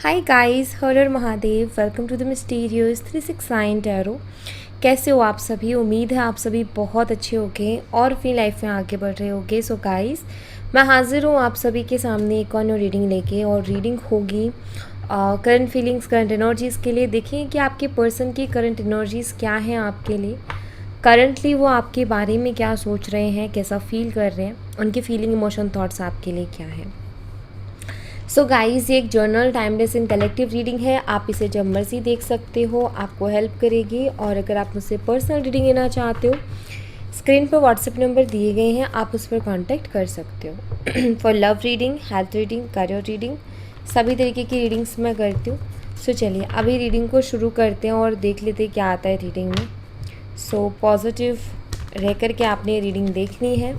Hi guys, Har Har Mahadev. Welcome to the mysterious 369 tarot. कैसे हो आप सभी? उम्मीद है आप सभी बहुत अच्छे होंगे और अपनी लाइफ में आगे बढ़ रहे होंगे। सो गाइस, मैं हाजिर हूँ आप सभी के सामने एक और रीडिंग लेके, और रीडिंग होगी करंट फीलिंग्स, करंट एनर्जीज़ के लिए। देखिए कि आपके पर्सन की करंट एनर्जीज़ क्या हैं आपके लिए, करंटली वो आपके बारे में क्या सोच रहे हैं, कैसा फील कर रहे हैं, उनकी फीलिंग, इमोशन, थॉट्स आपके लिए क्या हैं। सो गाइस, ये एक जर्नल टाइमलेस इन कलेक्टिव रीडिंग है। आप इसे जब मर्जी देख सकते हो, आपको हेल्प करेगी। और अगर आप मुझसे पर्सनल रीडिंग लेना चाहते हो, स्क्रीन पर व्हाट्सएप नंबर दिए गए हैं, आप उस पर कांटेक्ट कर सकते हो। For love reading, health reading, career reading, सभी तरीके की रीडिंग्स मैं करती हूँ। सो चलिए अभी रीडिंग को शुरू करते हैं और देख लेते हैं क्या आता है रीडिंग में। सो पॉजिटिव रह कर के आपने रीडिंग देखनी है।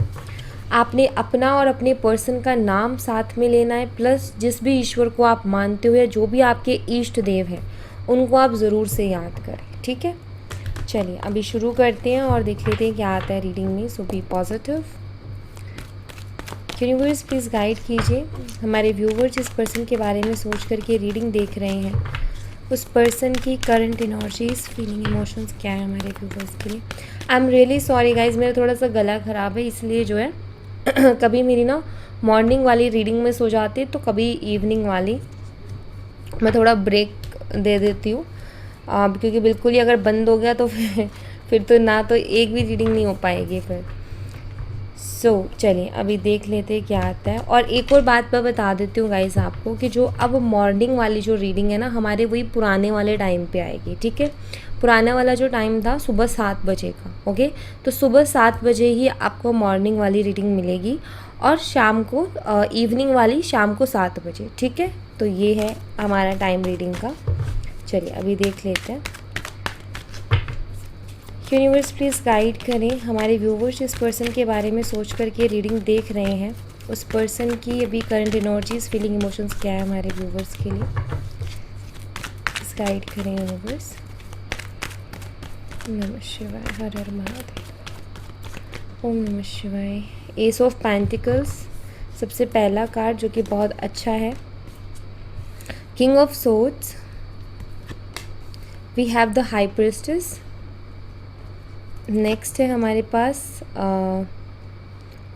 आपने अपना और अपने पर्सन का नाम साथ में लेना है, प्लस जिस भी ईश्वर को आप मानते हो या जो भी आपके इष्ट देव हैं उनको आप ज़रूर से याद करें, ठीक है। चलिए अभी शुरू करते हैं और देख लेते हैं क्या आता है रीडिंग में। So be positive. Universe please guide कीजिए हमारे व्यूवर जिस पर्सन के बारे में सोच करके रीडिंग देख रहे हैं, उस पर्सन की करंट एनर्जीज, फीलिंग, इमोशंस क्या है हमारे व्यूवर्स के लिए। I am really sorry guys, मेरा थोड़ा सा गला ख़राब है, इसलिए जो है कभी मेरी ना मॉर्निंग वाली रीडिंग में सो जाती है, तो कभी इवनिंग वाली मैं थोड़ा ब्रेक दे देती हूँ। क्योंकि बिल्कुल ही अगर बंद हो गया तो फिर तो ना तो एक भी रीडिंग नहीं हो पाएगी फिर। सो चलिए अभी देख लेते हैं क्या आता है। और एक और बात मैं बता देती हूँ गाइस आपको कि जो अब मॉर्निंग वाली जो रीडिंग है ना, हमारे वही पुराने वाले टाइम पे आएगी, ठीक है। पुराना वाला जो टाइम था सुबह 7 बजे का, ओके। तो सुबह 7 बजे ही आपको मॉर्निंग वाली रीडिंग मिलेगी, और शाम को इवनिंग वाली शाम को 7 बजे, ठीक है। तो ये है हमारा टाइम रीडिंग का। चलिए अभी देख लेते हैं। यूनिवर्स प्लीज़ गाइड करें हमारे व्यूवर्स जिस पर्सन के बारे में सोच करके रीडिंग देख रहे हैं, उस पर्सन की अभी करंट एनर्जीज, फीलिंग, इमोशंस क्या है हमारे व्यूवर्स के लिए। प्लीज़ गाइड करें यूनिवर्स। नमः शिवाय, हर हर महादेव, ओम नमः शिवाय। एस ऑफ पेंटिकल्स सबसे पहला कार्ड, जो कि बहुत अच्छा है। King of swords, we have the high priestess. Next है हमारे पास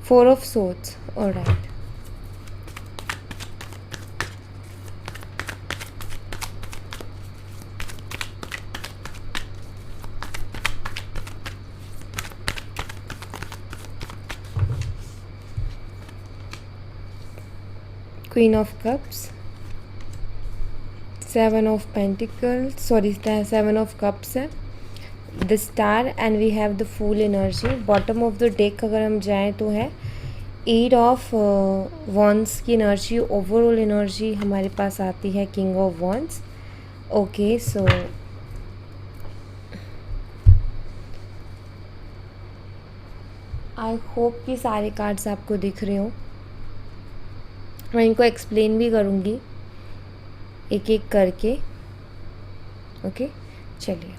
4 of swords, alright. Queen of cups, 7 of pentacles, sorry 7 of cups है, the star, and we have the fool energy. Bottom of the deck अगर हम जाएं तो है 8 of wands की एनर्जी। ओवरऑल एनर्जी हमारे पास आती है king of wands, okay. So I hope कि सारे कार्ड्स आपको दिख रहे हो। मैं इनको एक्सप्लेन भी करूँगी एक एक करके, ओके। चलिए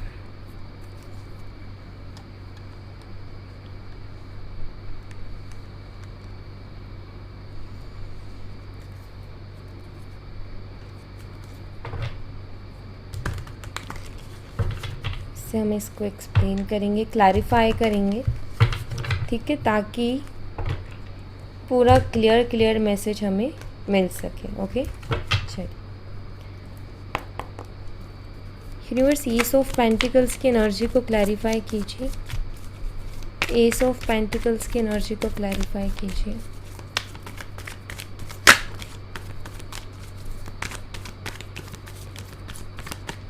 से हम इसको एक्सप्लेन करेंगे, क्लैरिफाई करेंगे, ठीक है, ताकि पूरा क्लियर मैसेज हमें मिल सके, ओके। चलिए यूनिवर्स, एस ऑफ पेंटिकल्स की एनर्जी को क्लैरिफाई कीजिए। एस ऑफ पेंटिकल्स की एनर्जी को क्लैरिफाई कीजिए।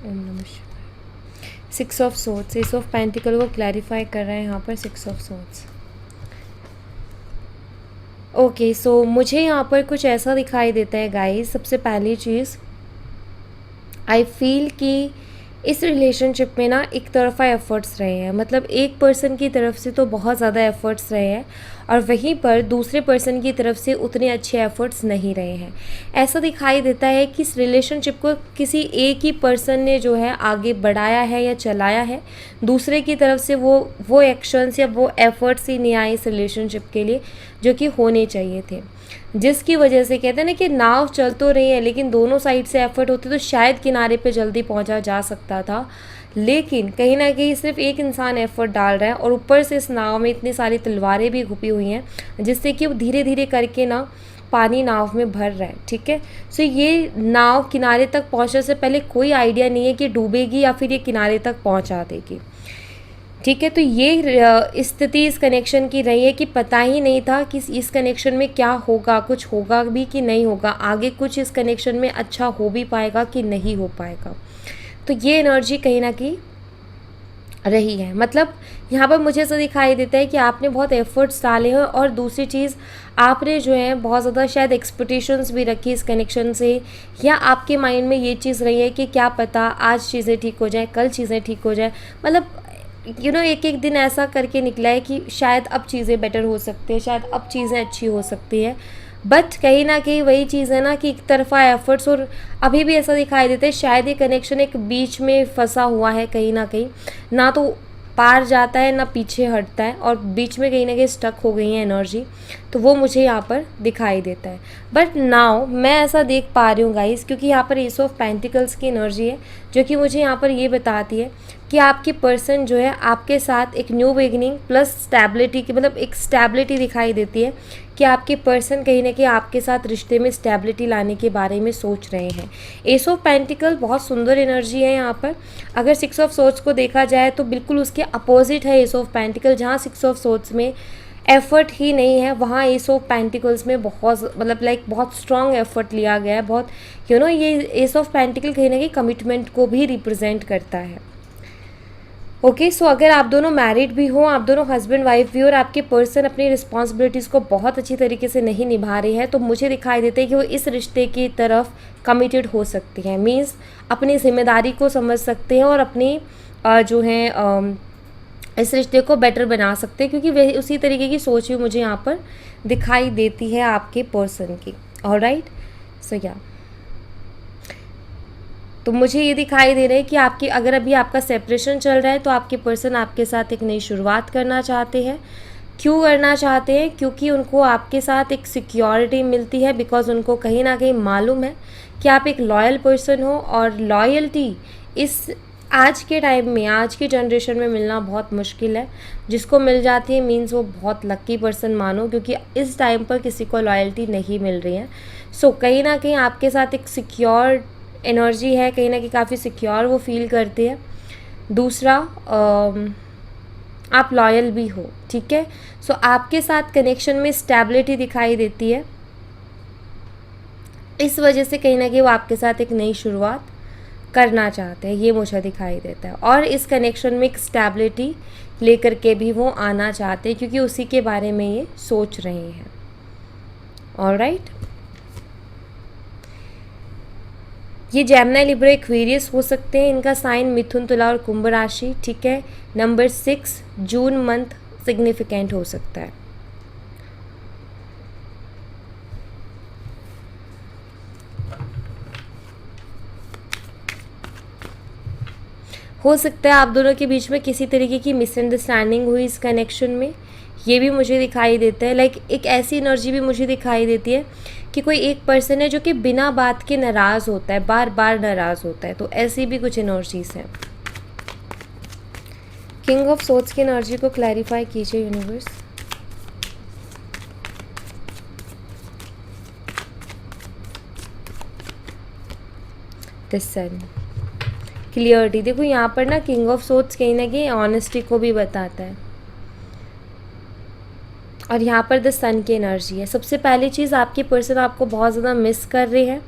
ओम नमः शिवाय। 6 of swords, S of pentacle को क्लैरिफाई कर रहे हैं यहाँ पर, 6 ऑफ सोर्ड्स, ओके। सो मुझे यहाँ पर कुछ ऐसा दिखाई देता है गाइस। सबसे पहली चीज़, आई फील कि इस रिलेशनशिप में ना एक तरफ़ा एफ़र्ट्स रहे हैं, मतलब एक पर्सन की तरफ से तो बहुत ज़्यादा एफ़र्ट्स रहे हैं, और वहीं पर दूसरे पर्सन की तरफ से उतने अच्छे एफ़र्ट्स नहीं रहे हैं। ऐसा दिखाई देता है कि इस रिलेशनशिप को किसी एक ही पर्सन ने जो है आगे बढ़ाया है या चलाया है, दूसरे की तरफ से वो एक्शंस या वो एफ़र्ट्स ही नहीं आए इस रिलेशनशिप के लिए जो कि होने चाहिए थे। जिसकी वजह से कहते हैं ना कि नाव चल तो रही है लेकिन दोनों साइड से एफर्ट होते तो शायद किनारे पे जल्दी पहुंचा जा सकता था। लेकिन कहीं ना कहीं सिर्फ एक इंसान एफर्ट डाल रहा है और ऊपर से इस नाव में इतनी सारी तलवारें भी घुपी हुई हैं जिससे कि वो धीरे धीरे करके ना पानी नाव में भर रहा है। ठीक है, सो ये नाव किनारे तक पहुंचने से पहले कोई आइडिया नहीं है कि डूबेगी या फिर ये किनारे तक पहुंचा देगी। ठीक है, तो ये स्थिति इस कनेक्शन की रही है कि पता ही नहीं था कि इस कनेक्शन में क्या होगा, कुछ होगा भी कि नहीं होगा, आगे कुछ इस कनेक्शन में अच्छा हो भी पाएगा कि नहीं हो पाएगा। तो ये एनर्जी कहीं ना कहीं रही है। मतलब यहाँ पर मुझे ऐसा दिखाई देता है कि आपने बहुत एफर्ट्स डाले हैं और दूसरी चीज़ आपने जो है बहुत ज़्यादा शायद एक्सपेक्टेशंस भी रखी इस कनेक्शन से, या आपके माइंड में ये चीज़ रही है कि क्या पता आज चीज़ें ठीक हो जाए, कल चीज़ें ठीक हो जाए। मतलब एक एक दिन ऐसा करके निकला है कि शायद अब चीज़ें बेटर हो सकती है, शायद अब चीज़ें अच्छी हो सकती है। बट कहीं ना कहीं वही चीज़ है ना कि एक तरफा एफर्ट्स, और अभी भी ऐसा दिखाई देता है शायद ये कनेक्शन एक बीच में फंसा हुआ है, कहीं ना तो पार जाता है ना पीछे हटता है, और बीच में कहीं ना कहीं स्टक हो गई है एनर्जी। तो वो मुझे यहाँ पर दिखाई देता है। बट नाउ मैं ऐसा देख पा रही हूँ गाइस, क्योंकि यहाँ पर एस ऑफ पेंटिकल्स की एनर्जी है जो कि मुझे यहाँ पर ये बताती है कि आपके पर्सन जो है आपके साथ एक न्यू बिगिनिंग प्लस स्टेबिलिटी की, मतलब एक स्टेबिलिटी दिखाई देती है कि आपके पर्सन कहीं ना कहीं आपके साथ रिश्ते में स्टेबिलिटी लाने के बारे में सोच रहे हैं। एस ऑफ पेंटिकल बहुत सुंदर एनर्जी है यहाँ पर। अगर सिक्स ऑफ सोर्ड्स को देखा जाए तो बिल्कुल उसके अपोजिट है एस ऑफ पेंटिकल। जहाँ सिक्स ऑफ सोर्ड्स में एफर्ट ही नहीं है, वहाँ एस ऑफ पेंटिकल्स में बहुत मतलब बहुत स्ट्रॉन्ग एफर्ट लिया गया है। बहुत ये एस ऑफ पेंटिकल कहीं ना कहीं कमिटमेंट को भी रिप्रेजेंट करता है। ओके, सो अगर आप दोनों मैरिड भी हो, आप दोनों हस्बैंड वाइफ भी हो, और आपके पर्सन अपनी रिस्पॉन्सिबिलिटीज़ को बहुत अच्छी तरीके से नहीं निभा रहे हैं, तो मुझे दिखाई देता है कि वो इस रिश्ते की तरफ कमिटेड हो सकती हैं। मीन्स अपनी जिम्मेदारी को समझ सकते हैं और अपनी जो है इस रिश्ते को बेटर बना सकते हैं, क्योंकि वही उसी तरीके की सोच भी मुझे यहाँ पर दिखाई देती है आपके पर्सन की। ऑलराइट, सो या तो मुझे ये दिखाई दे रहा है कि आपकी अगर अभी आपका सेपरेशन चल रहा है तो आपके पर्सन आपके साथ एक नई शुरुआत करना चाहते हैं। क्यों करना चाहते हैं? क्योंकि उनको आपके साथ एक सिक्योरिटी मिलती है, बिकॉज उनको कहीं ना कहीं मालूम है कि आप एक लॉयल पर्सन हो, और लॉयल्टी इस आज के टाइम में, आज की जनरेशन में मिलना बहुत मुश्किल है। जिसको मिल जाती है मीन्स वो बहुत लक्की पर्सन मानो, क्योंकि इस टाइम पर किसी को लॉयल्टी नहीं मिल रही है। सो कहीं ना कहीं आपके साथ एक सिक्योर एनर्जी है, कहीं ना कहीं काफ़ी सिक्योर वो फील करते हैं। दूसरा आप लॉयल भी हो। ठीक है, सो आपके साथ कनेक्शन में स्टेबिलिटी दिखाई देती है। इस वजह से कहीं ना कहीं वो आपके साथ एक नई शुरुआत करना चाहते हैं, ये मुझे दिखाई देता है। और इस कनेक्शन में एक स्टेबिलिटी लेकर के भी वो आना चाहते हैं, क्योंकि उसी के बारे में ये सोच रहे हैं। ऑलराइट, ये जेमिनी, लिब्रा, एक्वेरियस हो सकते हैं। इनका साइन मिथुन, तुला और कुंभ राशि। ठीक है, नंबर 6 जून मंथ सिग्निफिकेंट हो सकता है। हो सकता है आप दोनों के बीच में किसी तरीके की मिसअंडरस्टैंडिंग हुई इस कनेक्शन में, ये भी मुझे दिखाई देता है। एक ऐसी एनर्जी भी मुझे दिखाई देती है कि कोई एक पर्सन है जो कि बिना बात के नाराज़ होता है, बार बार नाराज़ होता है। तो ऐसी भी कुछ एनर्जीज हैं। किंग ऑफ सोर्ड्स की एनर्जी को क्लैरिफाई कीजिए यूनिवर्स। The sun, clarity. देखो यहाँ पर ना किंग ऑफ सोर्ड्स कहीं ना कहीं ऑनेस्टी को भी बताता है, और यहाँ पर द सन की एनर्जी है। सबसे पहली चीज़, आपके पर्सन आपको बहुत ज़्यादा मिस कर रहे हैं,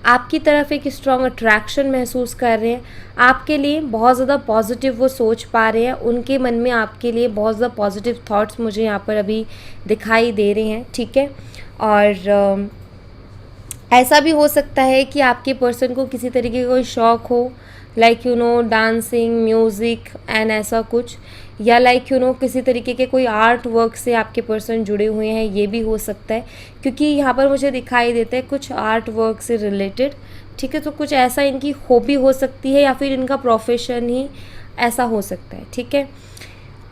आपकी तरफ एक स्ट्रॉन्ग अट्रैक्शन महसूस कर रहे हैं, आपके लिए बहुत ज़्यादा पॉजिटिव वो सोच पा रहे हैं। उनके मन में आपके लिए बहुत ज़्यादा पॉजिटिव थॉट्स मुझे यहाँ पर अभी दिखाई दे रहे हैं। ठीक है, और ऐसा भी हो सकता है कि आपके पर्सन को किसी तरीके का कोई शौक़ हो, लाइक डांसिंग, म्यूज़िक एंड ऐसा कुछ, या किसी तरीके के कोई आर्ट वर्क से आपके पर्सन जुड़े हुए हैं, ये भी हो सकता है। क्योंकि यहाँ पर मुझे दिखाई देता है कुछ आर्ट वर्क से रिलेटेड। ठीक है, तो कुछ ऐसा इनकी हॉबी हो सकती है, या फिर इनका प्रोफेशन ही ऐसा हो सकता है। ठीक है,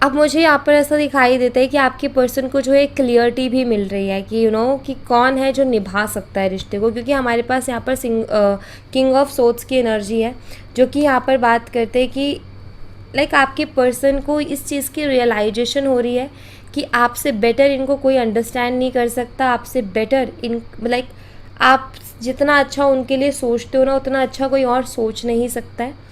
अब मुझे यहाँ पर ऐसा दिखाई देता है कि आपके पर्सन को जो है क्लियरिटी भी मिल रही है कि कि कौन है जो निभा सकता है रिश्ते को, क्योंकि हमारे पास यहाँ पर किंग ऑफ सोर्ड्स की एनर्जी है, जो कि यहाँ पर बात करते हैं कि लाइक आपके पर्सन को इस चीज़ की रियलाइजेशन हो रही है कि आपसे बेटर इनको कोई अंडरस्टैंड नहीं कर सकता, आपसे बेटर इन लाइक आप जितना अच्छा उनके लिए सोचते हो ना, उतना अच्छा कोई और सोच नहीं सकता है।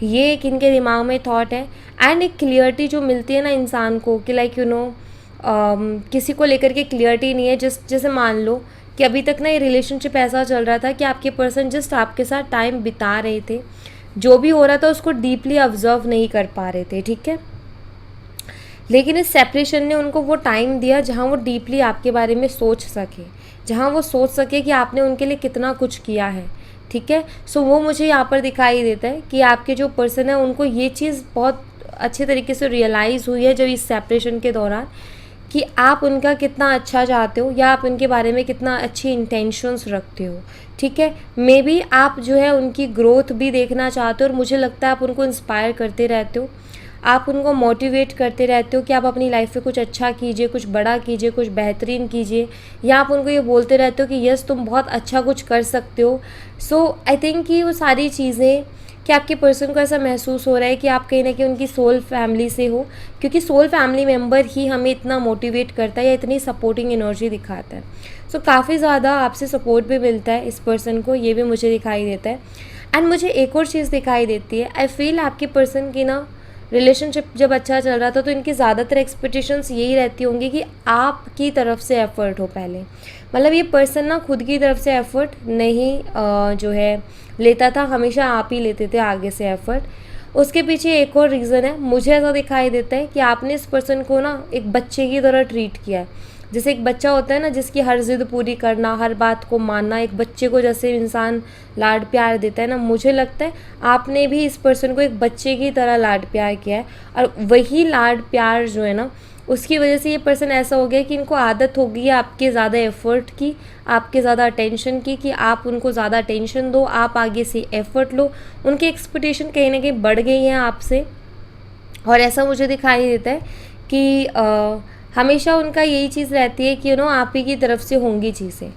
ये एक इनके दिमाग में थॉट है। एंड एक क्लियरिटी जो मिलती है ना इंसान को कि लाइक किसी को लेकर के क्लियरिटी नहीं है। जैसे मान लो कि अभी तक ना ये रिलेशनशिप ऐसा चल रहा था कि आपके पर्सन जस्ट आपके साथ टाइम बिता रहे थे, जो भी हो रहा था उसको डीपली ऑब्जर्व नहीं कर पा रहे थे, ठीक है। लेकिन इस सेपरेशन ने उनको वो टाइम दिया जहाँ वो डीपली आपके बारे में सोच सके, जहाँ वो सोच सके कि आपने उनके लिए कितना कुछ किया है, ठीक है। सो वो मुझे यहाँ पर दिखाई देता है कि आपके जो पर्सन है उनको ये चीज़ बहुत अच्छे तरीके से रियलाइज़ हुई है जब इस सेपरेशन के दौरान, कि आप उनका कितना अच्छा चाहते हो या आप उनके बारे में कितना अच्छी इंटेंशंस रखते हो, ठीक है। मे बी आप जो है उनकी ग्रोथ भी देखना चाहते हो, और मुझे लगता है आप उनको इंस्पायर करते रहते हो, आप उनको मोटिवेट करते रहते हो कि आप अपनी लाइफ में कुछ अच्छा कीजिए, कुछ बड़ा कीजिए, कुछ बेहतरीन कीजिए, या आप उनको ये बोलते रहते हो कि यस तुम बहुत अच्छा कुछ कर सकते हो। सो आई थिंक कि वो सारी चीज़ें कि आपके पर्सन को ऐसा महसूस हो रहा है कि आप कहीं ना कहीं उनकी सोल फैमिली से हो, क्योंकि सोल फैमिली मेम्बर ही हमें इतना मोटिवेट करता है या इतनी सपोर्टिंग एनर्जी दिखाता है। सो काफ़ी ज़्यादा आपसे सपोर्ट भी मिलता है इस पर्सन को, ये भी मुझे दिखाई देता है। एंड मुझे एक और चीज़ दिखाई देती है, आई फील आपके पर्सन की ना रिलेशनशिप जब अच्छा चल रहा था तो इनकी ज़्यादातर एक्सपेक्टेशंस यही रहती होंगी कि आपकी तरफ से एफ़र्ट हो पहले। मतलब ये पर्सन ना खुद की तरफ से एफ़र्ट नहीं जो है लेता था, हमेशा आप ही लेते थे आगे से एफ़र्ट। उसके पीछे एक और रीज़न है, मुझे ऐसा दिखाई देता है कि आपने इस पर्सन को ना एक बच्चे की तरह ट्रीट किया है। जैसे एक बच्चा होता है ना जिसकी हर ज़िद पूरी करना, हर बात को मानना, एक बच्चे को जैसे इंसान लाड प्यार देता है ना, मुझे लगता है आपने भी इस पर्सन को एक बच्चे की तरह लाड प्यार किया है। और वही लाड प्यार जो है ना, उसकी वजह से ये पर्सन ऐसा हो गया कि इनको आदत हो गई है आपके ज़्यादा एफ़र्ट की, आपके ज़्यादा अटेंशन की, कि आप उनको ज़्यादा अटेंशन दो, आप आगे से एफ़र्ट लो। उनकी एक्सपेक्टेशन कहीं ना कहीं बढ़ गई हैं आपसे। और ऐसा मुझे दिखाई देता है कि हमेशा उनका यही चीज़ रहती है कि आप ही की तरफ से होंगी चीज़ें,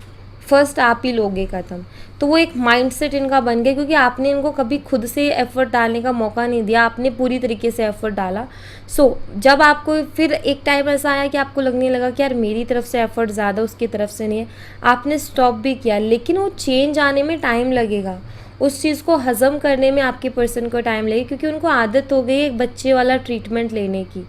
फर्स्ट आप ही लोगे ख़त्म। तो वो एक माइंडसेट इनका बन गया, क्योंकि आपने इनको कभी खुद से एफ़र्ट डालने का मौका नहीं दिया, आपने पूरी तरीके से एफ़र्ट डाला। जब आपको फिर एक टाइम ऐसा आया कि आपको लगने लगा कि यार मेरी तरफ से एफ़र्ट ज़्यादा, उसकी तरफ से नहीं है, आपने स्टॉप भी किया। लेकिन वो चेंज आने में टाइम लगेगा, उस चीज़ को हज़म करने में आपके पर्सन को टाइम लगेगा, क्योंकि उनको आदत हो गई एक बच्चे वाला ट्रीटमेंट लेने की।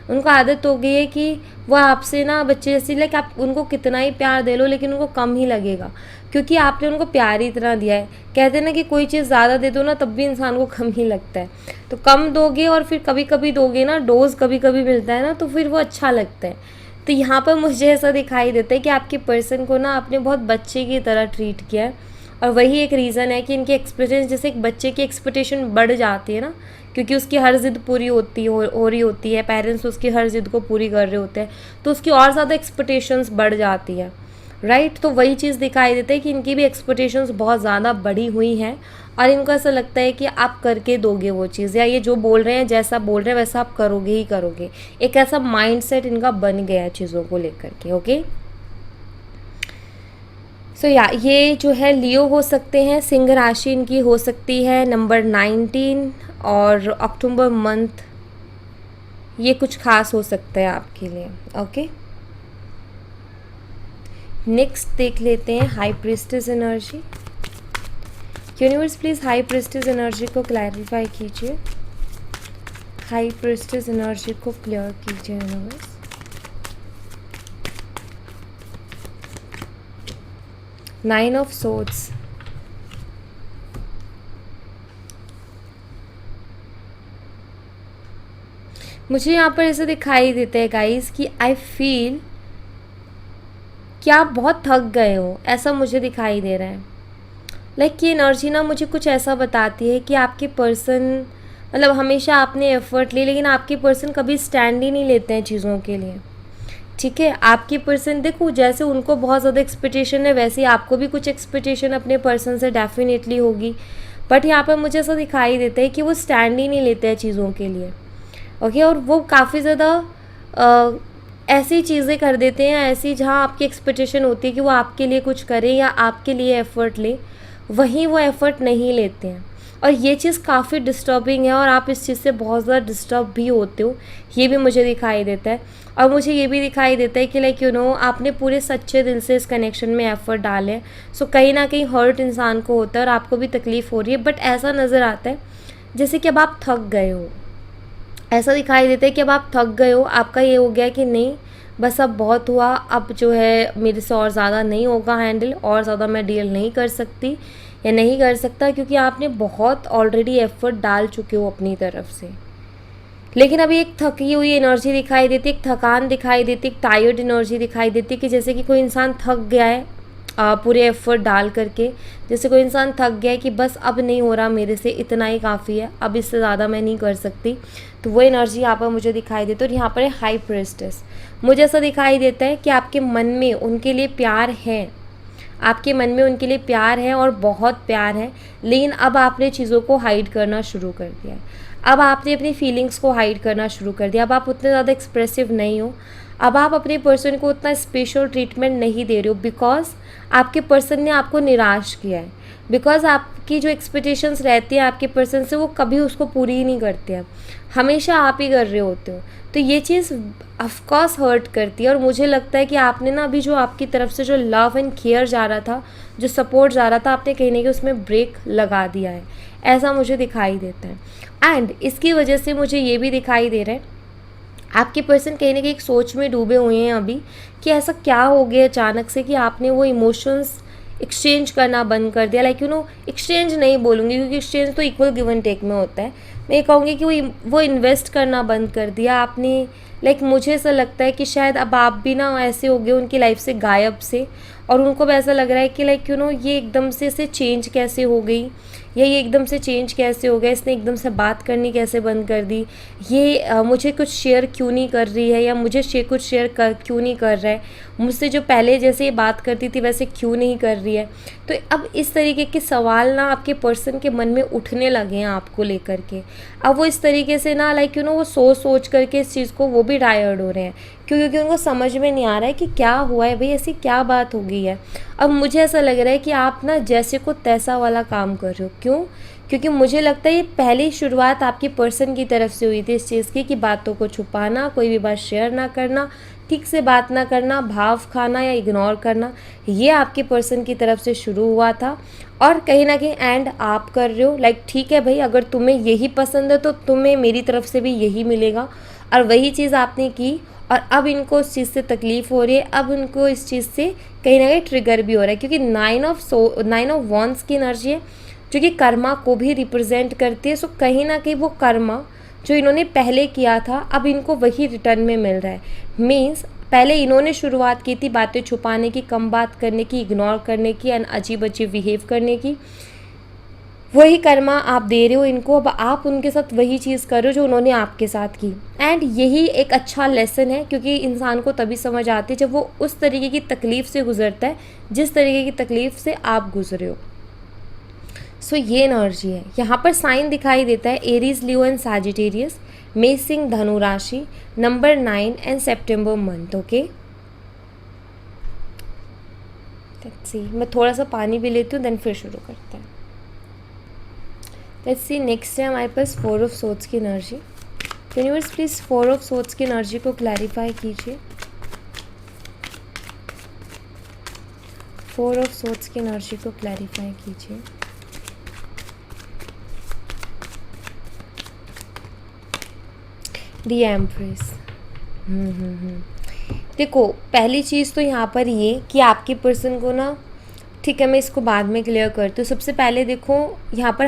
उनको आदत हो गई है कि वो आपसे ना बच्चे जैसे लाइक आप उनको कितना ही प्यार दे लो लेकिन उनको कम ही लगेगा, क्योंकि आपने उनको प्यार ही इतना दिया है। कहते हैं ना कि कोई चीज़ ज़्यादा दे दो ना तब भी इंसान को कम ही लगता है। तो कम दोगे और फिर कभी कभी दोगे ना, डोज कभी कभी मिलता है ना, तो फिर वो अच्छा लगता है। तो यहाँ पर मुझे ऐसा दिखाई देता है कि आपके पर्सन को ना आपने बहुत बच्चे की तरह ट्रीट किया है। और वही एक रीज़न है कि इनकी एक्सपेक्टेशन, जैसे एक बच्चे की एक्सपेक्टेशन बढ़ जाती है ना, क्योंकि उसकी हर ज़िद पूरी हो रही होती है, पेरेंट्स उसकी हर ज़िद को पूरी कर रहे होते हैं, तो उसकी और ज़्यादा एक्सपेक्टेशंस बढ़ जाती है, राइट। तो वही चीज़ दिखाई देता है कि इनकी भी एक्सपेक्टेशंस बहुत ज़्यादा बढ़ी हुई हैं, और इनको ऐसा लगता है कि आप करके दोगे वो चीज़, या ये जो बोल रहे हैं, जैसा बोल रहे हैं वैसा आप करोगे ही करोगे। एक ऐसा माइंडसेट इनका बन गया है चीज़ों को लेकर के, ओके। ये जो है लियो हो सकते हैं, सिंह राशि इनकी हो सकती है नंबर 19, और अक्टूबर मंथ ये कुछ खास हो सकता है आपके लिए, ओके। नेक्स्ट देख लेते हैं high priestess energy. Universe please high priestess energy को क्लैरिफाई कीजिए, हाई प्रीस्टेस एनर्जी को क्लियर कीजिए यूनिवर्स। नाइन ऑफ सोर्ड्स, मुझे यहाँ पर ऐसा दिखाई देता है गाइस कि आई फील कि आप बहुत थक गए हो, ऐसा मुझे दिखाई दे रहा है। लाइक ये एनर्जी ना मुझे कुछ ऐसा बताती है कि आपके पर्सन, मतलब हमेशा आपने एफर्ट ली लेकिन आपके पर्सन कभी स्टैंड ही नहीं लेते हैं चीज़ों के लिए, ठीक है। आपके पर्सन देखो, जैसे उनको बहुत ज़्यादा एक्सपेक्टेशन है वैसे ही आपको भी कुछ एक्सपेक्टेशन अपने पर्सन से डेफिनेटली होगी, बट यहाँ पर मुझे ऐसा दिखाई देता है कि वो स्टैंड ही नहीं लेते हैं चीज़ों के लिए। ओके। और वो काफ़ी ज़्यादा ऐसी चीज़ें कर देते हैं, ऐसी जहाँ आपकी एक्सपेक्टेशन होती है कि वो आपके लिए कुछ करें या आपके लिए एफ़र्ट ले, वहीं वो एफ़र्ट नहीं लेते हैं। और ये चीज़ काफ़ी डिस्टर्बिंग है और आप इस चीज़ से बहुत ज़्यादा डिस्टर्ब भी होते हो, ये भी मुझे दिखाई देता है। और मुझे ये भी दिखाई देता है कि लाइक आपने पूरे सच्चे दिल से इस कनेक्शन में एफ़र्ट डाले हैं, सो कहीं ना कहीं हर्ट इंसान को होता है और आपको भी तकलीफ़ हो रही है, बट ऐसा नज़र आता है जैसे कि अब आप थक गए हो। ऐसा दिखाई देता है कि अब आप थक गए हो, आपका ये हो गया कि नहीं बस अब बहुत हुआ, अब जो है मेरे से और ज़्यादा नहीं होगा हैंडल, और ज़्यादा मैं डील नहीं कर सकती या नहीं कर सकता, क्योंकि आपने बहुत ऑलरेडी एफ़र्ट डाल चुके हो अपनी तरफ से। लेकिन अभी एक थकी हुई एनर्जी दिखाई देती है, एक थकान दिखाई देती है, एक टायर्ड एनर्जी दिखाई देती है कि जैसे कि कोई इंसान थक गया है पूरे एफ़र्ट डाल करके। जैसे कोई इंसान थक गया है कि बस अब नहीं हो रहा मेरे से, इतना ही काफ़ी है, अब इससे ज़्यादा मैं नहीं कर सकती। तो वो एनर्जी यहाँ पर मुझे दिखाई देती है। और यहाँ पर है हाई प्रीस्टेस। मुझे ऐसा दिखाई देता है कि आपके मन में उनके लिए प्यार है, आपके मन में उनके लिए प्यार है और बहुत प्यार है, लेकिन अब आपने चीज़ों को हाइड करना शुरू कर दिया है। अब आपने अपनी फीलिंग्स को हाइड करना शुरू कर दिया। अब आप उतने ज़्यादा एक्सप्रेसिव नहीं हो, अब आप अपने पर्सन को उतना स्पेशल ट्रीटमेंट नहीं दे रहे हो, बिकॉज आपके पर्सन ने आपको निराश किया है। बिकॉज आपकी जो एक्सपेक्टेशंस रहती है आपके पर्सन से, वो कभी उसको पूरी ही नहीं करते हैं, हमेशा आप ही कर रहे होते हो। तो ये चीज़ ऑफकोर्स हर्ट करती है। और मुझे लगता है कि आपने ना अभी जो आपकी तरफ से जो लव एंड केयर जा रहा था, जो सपोर्ट जा रहा था, आपने कहीं ना कहीं उसमें ब्रेक लगा दिया है, ऐसा मुझे दिखाई देता है। एंड इसकी वजह से मुझे ये भी दिखाई दे रहा है आपके पर्सन कहीं ना कहीं एक सोच में डूबे हुए हैं अभी, कि ऐसा क्या हो गया अचानक से कि आपने वो इमोशंस एक्सचेंज करना बंद कर दिया। लाइक एक्सचेंज नहीं बोलूँगी क्योंकि एक्सचेंज तो इक्वल गिव एंड टेक में होता है, मैं ये कहूँगी कि वो इन्वेस्ट करना बंद कर दिया आपने। लाइक मुझे ऐसा लगता है कि शायद अब आप भी ना ऐसे हो गए उनकी लाइफ से गायब से, और उनको भी ऐसा लग रहा है कि लाइक ये एकदम से चेंज कैसे हो गई, या ये एकदम से चेंज कैसे हो गया, इसने एकदम से बात करनी कैसे बंद कर दी, ये मुझे कुछ शेयर क्यों नहीं कर रही है, या मुझे कुछ शेयर क्यों नहीं कर रहा है, मुझसे जो पहले जैसे ये बात करती थी वैसे क्यों नहीं कर रही है। तो अब इस तरीके के सवाल ना आपके पर्सन के मन में उठने लगे हैं आपको लेकर के। अब वो इस तरीके से ना लाइक वो सोच करके इस चीज़ को वो भी टायर्ड हो रहे हैं, क्योंकि उनको समझ में नहीं आ रहा है कि क्या हुआ है भाई, ऐसी क्या बात हो गई है। अब मुझे ऐसा लग रहा है कि आप ना जैसे को तैसा वाला काम कर रहे हो। क्यों? क्योंकि मुझे लगता है ये पहली शुरुआत आपकी पर्सन की तरफ से हुई थी इस चीज़ की, कि बातों को छुपाना, कोई भी बात शेयर ना करना, ठीक से बात ना करना, भाव खाना या इग्नोर करना, ये आपके पर्सन की तरफ से शुरू हुआ था। और कहीं ना कहीं एंड आप कर रहे हो। लाइक ठीक है भाई, अगर तुम्हें यही पसंद है तो तुम्हें मेरी तरफ से भी यही मिलेगा, और वही चीज़ आपने की। और अब इनको उस चीज़ से तकलीफ़ हो रही है, अब उनको इस चीज़ से कहीं ना कहीं ट्रिगर भी हो रहा है, क्योंकि नाइन ऑफ वॉन्ड्स की एनर्जी है जो कि कर्मा को भी रिप्रेजेंट करती है। सो कहीं ना कहीं वो कर्मा जो इन्होंने पहले किया था, अब इनको वही रिटर्न में मिल रहा है। मीन्स पहले इन्होंने शुरुआत की थी बातें छुपाने की, कम बात करने की, इग्नोर करने की एंड अजीब अजीब बिहेव करने की, वही कर्मा आप दे रहे हो इनको। अब आप उनके साथ वही चीज़ कर रहे हो जो उन्होंने आपके साथ की। एंड यही एक अच्छा लेसन है, क्योंकि इंसान को तभी समझ आती है जब वो उस तरीके की तकलीफ़ से गुजरता है जिस तरीके की तकलीफ़ से आप गुजरे हो। सो ये एनर्जी है। यहाँ पर साइन दिखाई देता है एरीज, लियो एंड सैजिटेरियस, मेषिंग, धनु राशि, number 9 and September month. Okay, let's see, मैं थोड़ा सा पानी भी लेती हूँ देन फिर शुरू करते हैं। लेट्स सी, नेक्स्ट है हमारे पास 4 ऑफ सोर्ड्स की energy. Universe please 4 of swords की एनर्जी को क्लैरिफाई कीजिए। 4 ऑफ सोर्ड्स की एनर्जी को क्लैरिफाई कीजिए। The empress. देखो, पहली चीज़ तो यहाँ पर ये कि आपके पर्सन को ना, ठीक है मैं इसको बाद में क्लियर करती हूँ। सबसे पहले देखो यहाँ पर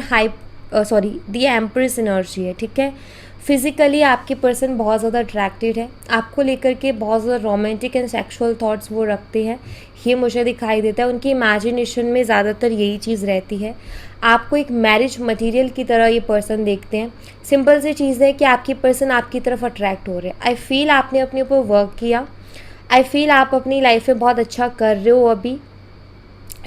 दी एम्प्रेस एनर्जी है, ठीक है। फिज़िकली आपके पर्सन बहुत ज़्यादा अट्रैक्टेड है, आपको लेकर के बहुत ज़्यादा रोमांटिक एंड सेक्सुअल थॉट्स वो रखते हैं, ये मुझे दिखाई देता है। उनकी इमेजिनेशन में ज़्यादातर यही चीज़ रहती है। आपको एक मैरिज मटेरियल की तरह ये पर्सन देखते हैं। सिंपल सी चीज़ है कि आपकी पर्सन आपकी तरफ अट्रैक्ट हो रहे हैं। आई फील आपने अपने ऊपर वर्क किया, आई फील आप अपनी लाइफ में बहुत अच्छा कर रहे हो अभी,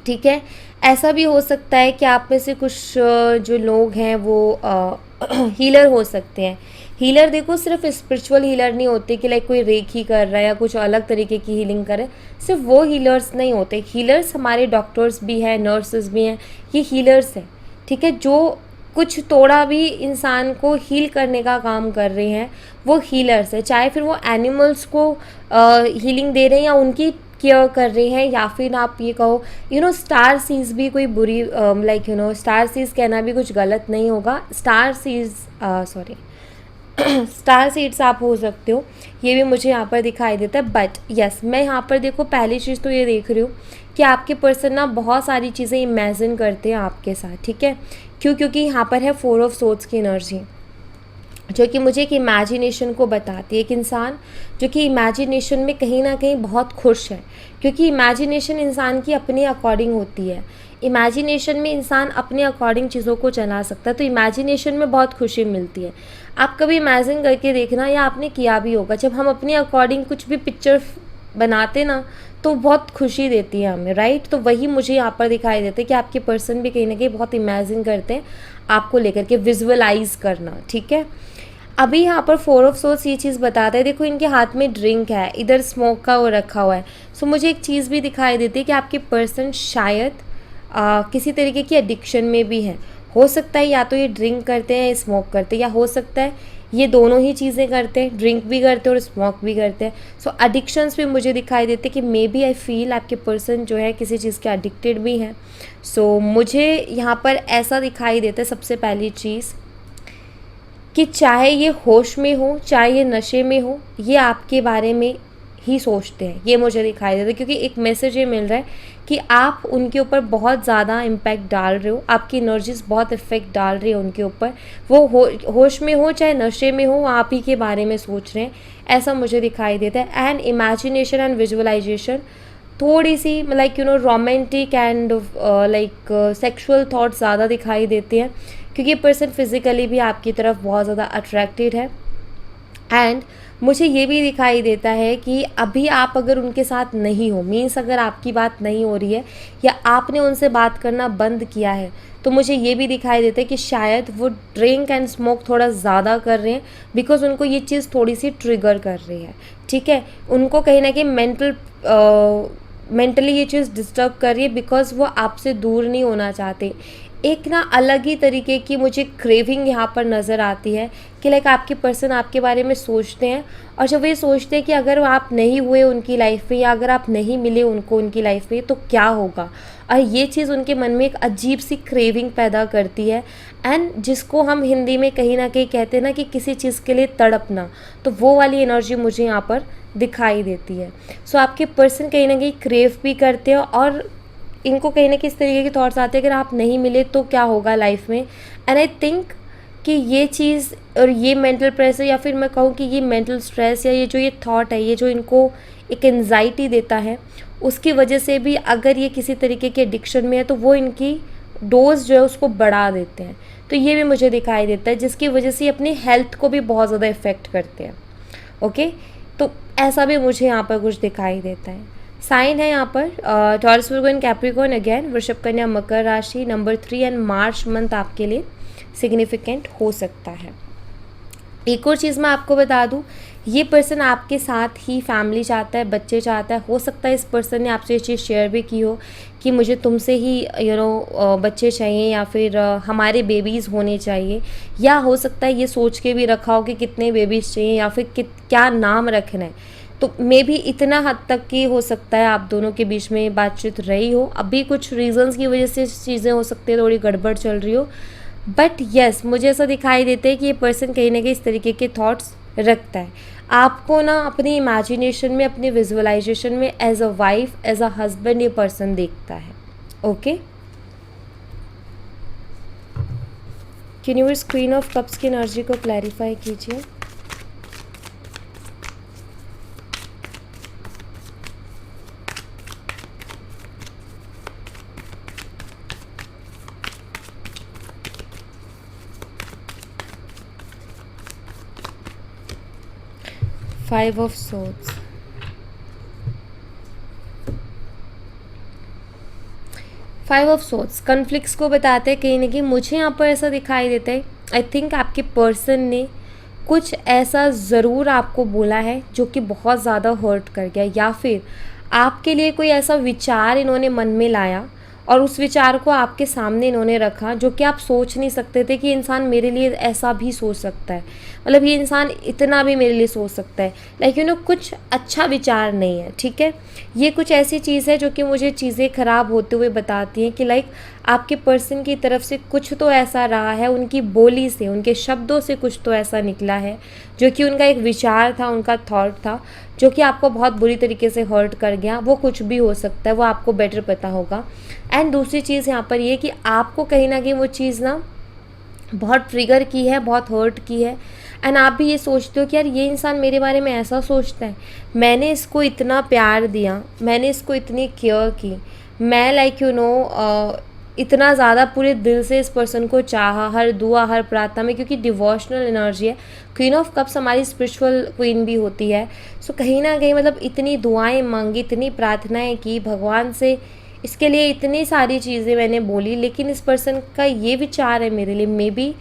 ठीक है। ऐसा भी हो सकता है कि आप में से कुछ जो लोग हैं वो हीलर हो सकते हैं, हीलर देखो सिर्फ स्पिरिचुअल हीलर नहीं होते कि लाइक कोई रेकी कर रहा है या कुछ अलग तरीके की हीलिंग करे, सिर्फ वो हीलर्स नहीं होते। हीलर्स हमारे डॉक्टर्स भी हैं, नर्सेज भी हैं, ये हीलर्स हैं, ठीक है, जो कुछ थोड़ा भी इंसान को हील करने का काम कर रहे हैं, वो हीलर्स है। चाहे फिर वो एनिमल्स को हीलिंग दे रहे हैं या उनकी केयर कर रहे हैं, या फिर आप ये कहो स्टार सीज भी कोई बुरी लाइक स्टार सीज कहना भी कुछ गलत नहीं होगा। Star sees sorry star seeds आप हो सकते हो, ये भी मुझे यहाँ पर दिखाई देता है। बट यस, मैं यहाँ पर देखो पहली चीज़ तो ये देख रही हूँ कि आपके पर्सन ना बहुत सारी चीज़ें इमेजिन करते हैं आपके साथ, ठीक है। क्यों? क्योंकि यहाँ पर है 4 ऑफ सोर्ड्स की एनर्जी, जो कि मुझे एक इमेजिनेशन को बताती है। एक इंसान जो कि इमेजिनेशन में कहीं ना कहीं बहुत खुश है, क्योंकि इमेजिनेशन इंसान की अपने अकॉर्डिंग होती है। इमेजिनेशन में इंसान अपने अकॉर्डिंग चीज़ों को चला सकता है, तो इमेजिनेशन में बहुत खुशी मिलती है। आप कभी इमेजिन करके देखना, या आपने किया भी होगा, जब हम अपने अकॉर्डिंग कुछ भी पिक्चर बनाते ना तो बहुत खुशी देती है हमें, राइट। तो वही मुझे यहाँ पर दिखाई देता है कि आपके पर्सन भी कहीं ना कहीं बहुत इमेजिन करते हैं आपको लेकर के, विजुअलाइज करना, ठीक है। अभी यहाँ पर 4 ऑफ सोर्ड्स ये चीज़ बताता है, देखो इनके हाथ में ड्रिंक है, इधर स्मोक का वो रखा हुआ है। सो मुझे एक चीज़ भी दिखाई देती है कि आपके पर्सन शायद किसी तरीके की एडिक्शन में भी है। हो सकता है या तो ये ड्रिंक करते हैं या स्मोक करते हैं, या हो सकता है ये दोनों ही चीज़ें करते हैं, ड्रिंक भी करते हैं और स्मोक भी करते हैं। सो एडिक्शंस भी मुझे दिखाई देते हैं कि मे बी आई फील आपके पर्सन जो है किसी चीज़ के एडिक्टेड भी हैं। सो मुझे यहाँ पर ऐसा दिखाई देता है, सबसे पहली चीज़ कि चाहे ये होश में हो चाहे ये नशे में हो, ये आपके बारे में ही सोचते हैं, ये मुझे दिखाई देता है। क्योंकि एक मैसेज ये मिल रहा है कि आप उनके ऊपर बहुत ज़्यादा इम्पैक्ट डाल रहे हो, आपकी एनर्जीज बहुत इफेक्ट डाल रही है उनके ऊपर। वो होश में हो चाहे नशे में हो, आप ही के बारे में सोच रहे हैं, ऐसा मुझे दिखाई देता है। एंड इमेजिनेशन एंड विजुअलाइजेशन थोड़ी सी like romantic and like sexual thoughts ज़्यादा दिखाई देते हैं, क्योंकि पर्सन फिज़िकली भी आपकी तरफ बहुत ज़्यादा अट्रैक्टेड है। एंड मुझे ये भी दिखाई देता है कि अभी आप अगर उनके साथ नहीं हो, मीन्स अगर आपकी बात नहीं हो रही है या आपने उनसे बात करना बंद किया है, तो मुझे ये भी दिखाई देता है कि शायद वो ड्रिंक एंड स्मोक थोड़ा ज़्यादा कर रहे हैं, बिकॉज उनको ये चीज़ थोड़ी सी ट्रिगर कर रही है, ठीक है। उनको कहीं ना कहीं मेंटली ये चीज़ डिस्टर्ब कर रही है, बिकॉज वो आपसे दूर नहीं होना चाहते। एक ना अलग ही तरीके की मुझे क्रेविंग यहाँ पर नज़र आती है कि लाइक आपके पर्सन आपके बारे में सोचते हैं, और जब ये सोचते हैं कि अगर आप नहीं हुए उनकी लाइफ में या अगर आप नहीं मिले उनको उनकी लाइफ में तो क्या होगा, और ये चीज़ उनके मन में एक अजीब सी क्रेविंग पैदा करती है। एंड जिसको हम हिंदी में कहीं ना कहीं कहते हैं ना कि किसी चीज़ के लिए तड़पना, तो वो वाली एनर्जी मुझे यहाँ पर दिखाई देती है। सो आपके पर्सन कहीं ना कहीं क्रेव भी करते हैं, और इनको कहीं ना किस तरीके के थॉट्स आते हैं अगर आप नहीं मिले तो क्या होगा लाइफ में। एंड आई थिंक कि ये चीज़ और ये मेंटल प्रेशर, या फिर मैं कहूँ कि ये मेंटल स्ट्रेस, या ये जो ये थॉट है, ये जो इनको एक एंजाइटी देता है, उसकी वजह से भी अगर ये किसी तरीके के एडिक्शन में है तो वो इनकी डोज जो है उसको बढ़ा देते हैं। तो ये भी मुझे दिखाई देता है, जिसकी वजह से अपनी हेल्थ को भी बहुत ज़्यादा इफ़ेक्ट करते हैं। ओके, तो ऐसा भी मुझे यहाँ पर कुछ दिखाई देता है। साइन है यहाँ पर taurus, Virgo and Capricorn, again वृषभ, कन्या, मकर राशि, नंबर 3 एंड मार्च मंथ आपके लिए सिग्निफिकेंट हो सकता है। एक और चीज़ मैं आपको बता दूँ, ये पर्सन आपके साथ ही फैमिली चाहता है, बच्चे चाहता है। हो सकता है इस पर्सन ने आपसे ये चीज़ शेयर भी की हो कि मुझे तुमसे ही बच्चे चाहिए, या फिर हमारे बेबीज़ होने चाहिए, या हो सकता है ये सोच के भी रखा हो कि कितने बेबीज़ चाहिए या फिर क्या नाम रखना है। तो मे भी इतना हद तक की हो सकता है आप दोनों के बीच में बातचीत रही हो। अभी कुछ रीजंस की वजह से चीज़ें हो सकती है थोड़ी गड़बड़ चल रही हो, बट येस मुझे ऐसा दिखाई देता है कि ये पर्सन कहीं ना कहीं इस तरीके के थॉट्स रखता है। आपको ना अपनी इमेजिनेशन में, अपनी विजुअलाइजेशन में as a wife, as a husband ये पर्सन देखता है। Okay, universe queen of cups की एनर्जी को क्लैरिफाई कीजिए। Five of swords, five of swords conflicts को बताते हैं कहीं ना कहीं। मुझे यहाँ पर ऐसा दिखाई देता है, आई थिंक आपके पर्सन ने कुछ ऐसा ज़रूर आपको बोला है जो कि बहुत ज़्यादा हर्ट कर गया, या फिर आपके लिए कोई ऐसा विचार इन्होंने मन में लाया और उस विचार को आपके सामने इन्होंने रखा जो कि आप सोच नहीं सकते थे कि इंसान मेरे लिए ऐसा भी सोच सकता है, मतलब ये इंसान इतना भी मेरे लिए सोच सकता है। लाइक यू नो कुछ अच्छा विचार नहीं है, ठीक है। ये कुछ ऐसी चीज़ है जो कि मुझे चीज़ें ख़राब होते हुए बताती हैं कि लाइक आपके पर्सन की तरफ से कुछ तो ऐसा रहा है, उनकी बोली से, उनके शब्दों से कुछ तो ऐसा निकला है जो कि उनका एक विचार था, उनका थॉट था, जो कि आपको बहुत बुरी तरीके से हर्ट कर गया। वो कुछ भी हो सकता है, वो आपको बेटर पता होगा। एंड दूसरी चीज़ यहाँ पर ये कि आपको कहीं ना कहीं वो चीज़ ना बहुत ट्रिगर की है, बहुत हर्ट की है। एंड आप भी ये सोचते हो कि यार ये इंसान मेरे बारे में ऐसा सोचता है, मैंने इसको इतना प्यार दिया, मैंने इसको इतनी केयर की, मैं लाइक यू नो इतना ज़्यादा पूरे दिल से इस पर्सन को चाहा, हर दुआ हर प्रार्थना में, क्योंकि डिवोशनल एनर्जी है। क्वीन ऑफ कप्स हमारी स्पिरिचुअल क्वीन भी होती है। सो कहीं ना कहीं मतलब इतनी दुआएं मांगी, इतनी प्रार्थनाएं की भगवान से, इसके लिए इतनी सारी चीज़ें मैंने बोली, लेकिन इस पर्सन का ये विचार है मेरे लिए, मे बी